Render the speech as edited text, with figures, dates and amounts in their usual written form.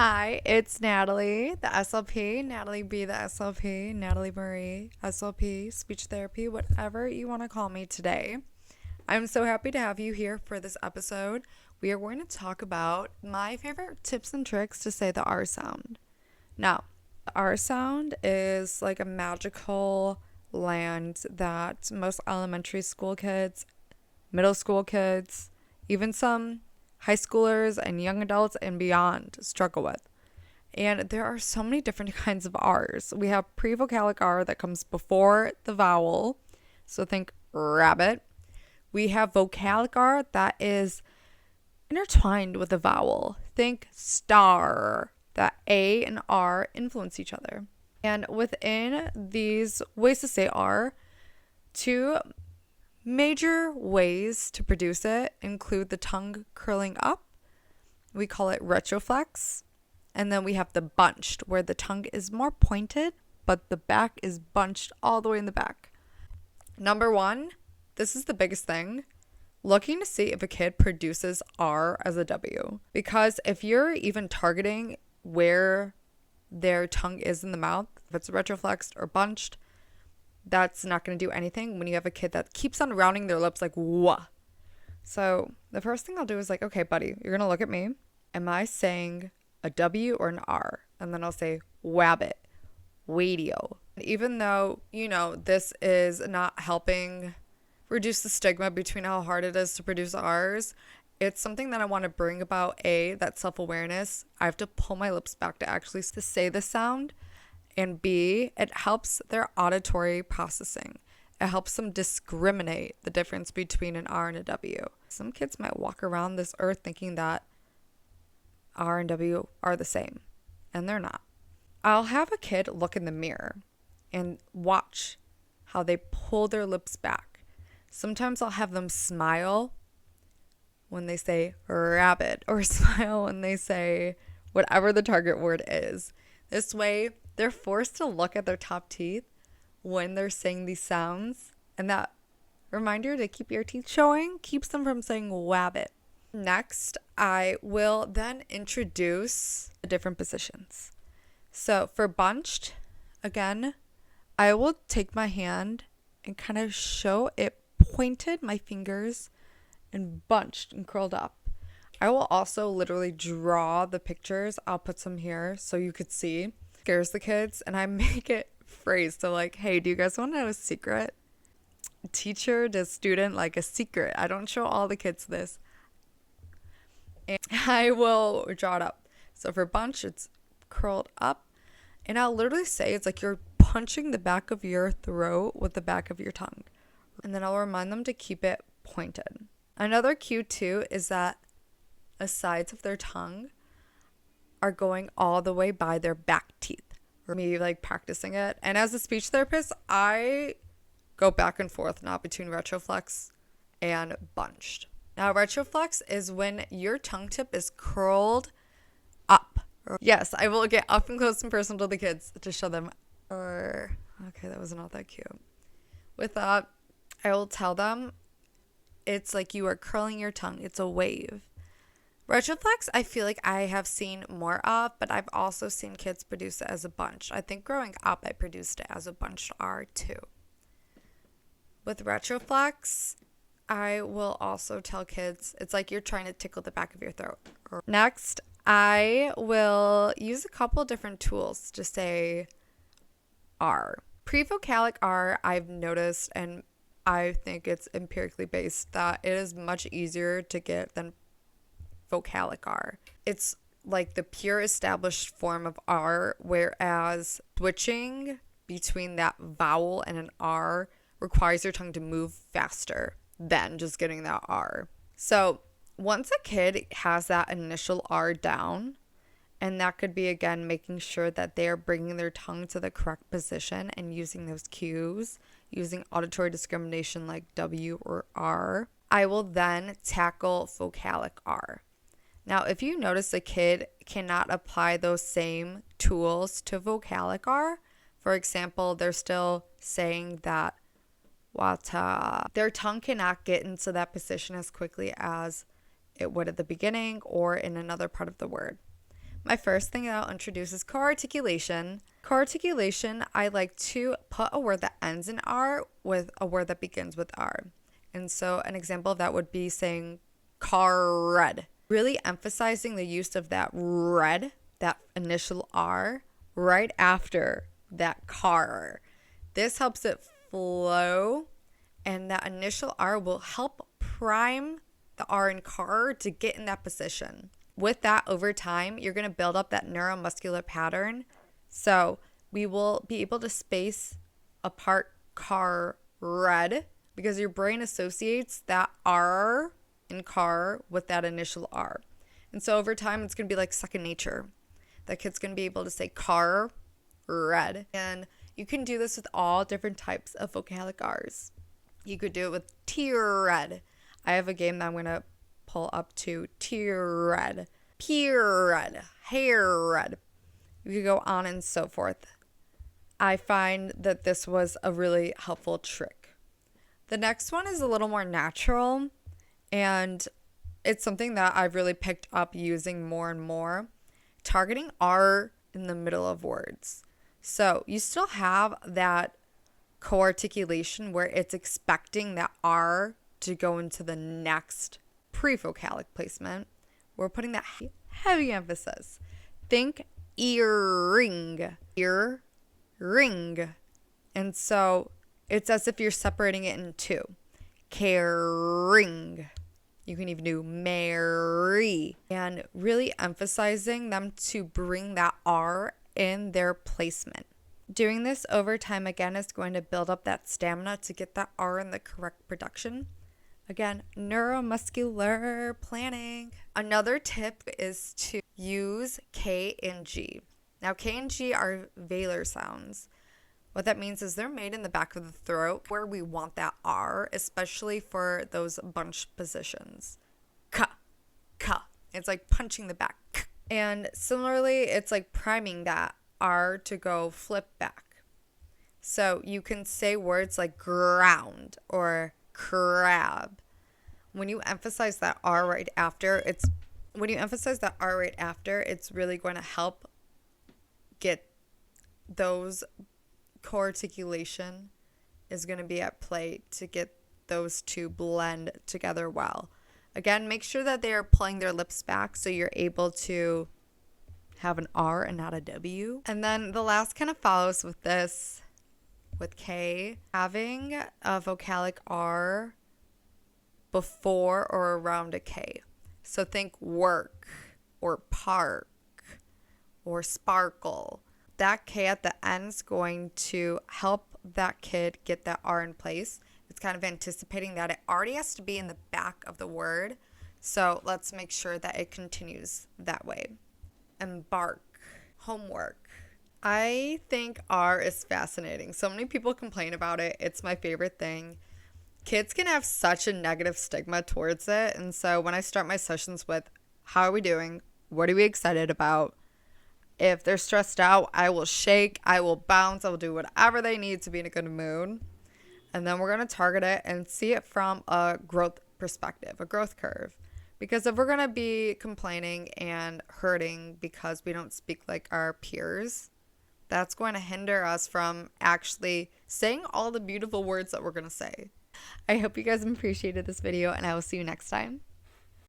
Hi, it's Natalie, the SLP, Natalie B, the SLP, Natalie Marie, SLP, speech therapy, whatever you want to call me today. I'm so happy to have you here for this episode. We are going to talk about my favorite tips and tricks to say the R sound. Now, the R sound is like a magical land that most elementary school kids, middle school kids, even some high schoolers and young adults and beyond struggle with. And there are so many different kinds of R's. We have pre-vocalic R that comes before the vowel. So think rabbit. We have vocalic R that is intertwined with the vowel. Think star. That A and R influence each other. And within these ways to say R, two major ways to produce it include the tongue curling up. We call it retroflex. And then we have the bunched, where the tongue is more pointed, but the back is bunched all the way in the back. Number one, this is the biggest thing, looking to see if a kid produces R as a W. Because if you're even targeting where their tongue is in the mouth, if it's retroflexed or bunched, that's not going to do anything when you have a kid that keeps on rounding their lips like, wah. So the first thing I'll do is like, okay, buddy, you're going to look at me. Am I saying a W or an R? And then I'll say wabbit, wadio. Even though, this is not helping reduce the stigma between how hard it is to produce R's, it's something that I want to bring about, that self-awareness. I have to pull my lips back to actually to say the sound. And B, it helps their auditory processing. It helps them discriminate the difference between an R and a W. Some kids might walk around this earth thinking that R and W are the same, and they're not. I'll have a kid look in the mirror and watch how they pull their lips back. Sometimes I'll have them smile when they say rabbit, or smile when they say whatever the target word is. This way, they're forced to look at their top teeth when they're saying these sounds. And that reminder to keep your teeth showing keeps them from saying wabbit. Next, I will then introduce the different positions. So for bunched, again, I will take my hand and kind of show it pointed, my fingers, and bunched and curled up. I will also literally draw the pictures. I'll put some here so you could see. Scares the kids, and I make it phrase. So like, hey, do you guys want to know a secret? Teacher to student, like a secret. I don't show all the kids this. And I will draw it up. So for bunch, it's curled up. And I'll literally say it's like you're punching the back of your throat with the back of your tongue. And then I'll remind them to keep it pointed. Another cue too is that the sides of their tongue are going all the way by their back teeth. Or me like practicing it. And as a speech therapist, I go back and forth, not between retroflex and bunched. Now, retroflex is when your tongue tip is curled up. Yes, I will get up and close and personal to the kids to show them. Okay, that was not that cute. With that, I will tell them it's like you are curling your tongue. It's a wave. Retroflex, I feel like I have seen more of, but I've also seen kids produce it as a bunch. I think growing up, I produced it as a bunched R too. With retroflex, I will also tell kids it's like you're trying to tickle the back of your throat. Next, I will use a couple different tools to say R. Pre-vocalic R, I've noticed, and I think it's empirically based, that it is much easier to get than vocalic R. It's like the pure established form of R, whereas switching between that vowel and an R requires your tongue to move faster than just getting that R. So once a kid has that initial R down, and that could be, again, making sure that they are bringing their tongue to the correct position and using those cues, using auditory discrimination like W or R, I will then tackle vocalic R. Now, if you notice a kid cannot apply those same tools to vocalic R, for example, they're still saying that wata, their tongue cannot get into that position as quickly as it would at the beginning or in another part of the word. My first thing that I'll introduce is co-articulation. Co-articulation, I like to put a word that ends in R with a word that begins with R. And so an example of that would be saying car red. Really emphasizing the use of that red, that initial R, right after that car. This helps it flow, and that initial R will help prime the R in car to get in that position. With that, over time, you're going to build up that neuromuscular pattern. So we will be able to space apart car red because your brain associates that R in car with that initial R. And so over time, it's going to be like second nature. That kid's going to be able to say car red. And you can do this with all different types of vocalic R's. You could do it with tear red. I have a game that I'm going to pull up to tear red, peer red, hair red. You could go on and so forth. I find that this was a really helpful trick. The next one is a little more natural, and it's something that I've really picked up using more and more. Targeting R in the middle of words. So you still have that co-articulation where it's expecting that R to go into the next pre-vocalic placement. We're putting that heavy emphasis. Think earring, ear-ring. And so it's as if you're separating it in two. Caring. You can even do Mary. And really emphasizing them to bring that R in their placement. Doing this over time again is going to build up that stamina to get that R in the correct production. Again, neuromuscular planning. Another tip is to use K and G. Now, K and G are velar sounds. What that means is they're made in the back of the throat where we want that R, especially for those bunch positions. Ka, ka. It's like punching the back. K. And similarly, it's like priming that R to go flip back. So you can say words like ground or crab. When you emphasize that R right after, it's really going to help get those co-articulation is going to be at play to get those two blend together well. Again, make sure that they are pulling their lips back so you're able to have an R and not a W. And then the last kind of follows with this, with K, having a vocalic R before or around a K. So think work or park or sparkle. That K at the end is going to help that kid get that R in place. It's kind of anticipating that it already has to be in the back of the word. So let's make sure that it continues that way. Embark, homework. I think R is fascinating. So many people complain about it. It's my favorite thing. Kids can have such a negative stigma towards it. And so when I start my sessions with, how are we doing? What are we excited about? If they're stressed out, I will shake, I will bounce, I will do whatever they need to be in a good mood. And then we're going to target it and see it from a growth perspective, a growth curve. Because if we're going to be complaining and hurting because we don't speak like our peers, that's going to hinder us from actually saying all the beautiful words that we're going to say. I hope you guys appreciated this video, and I will see you next time.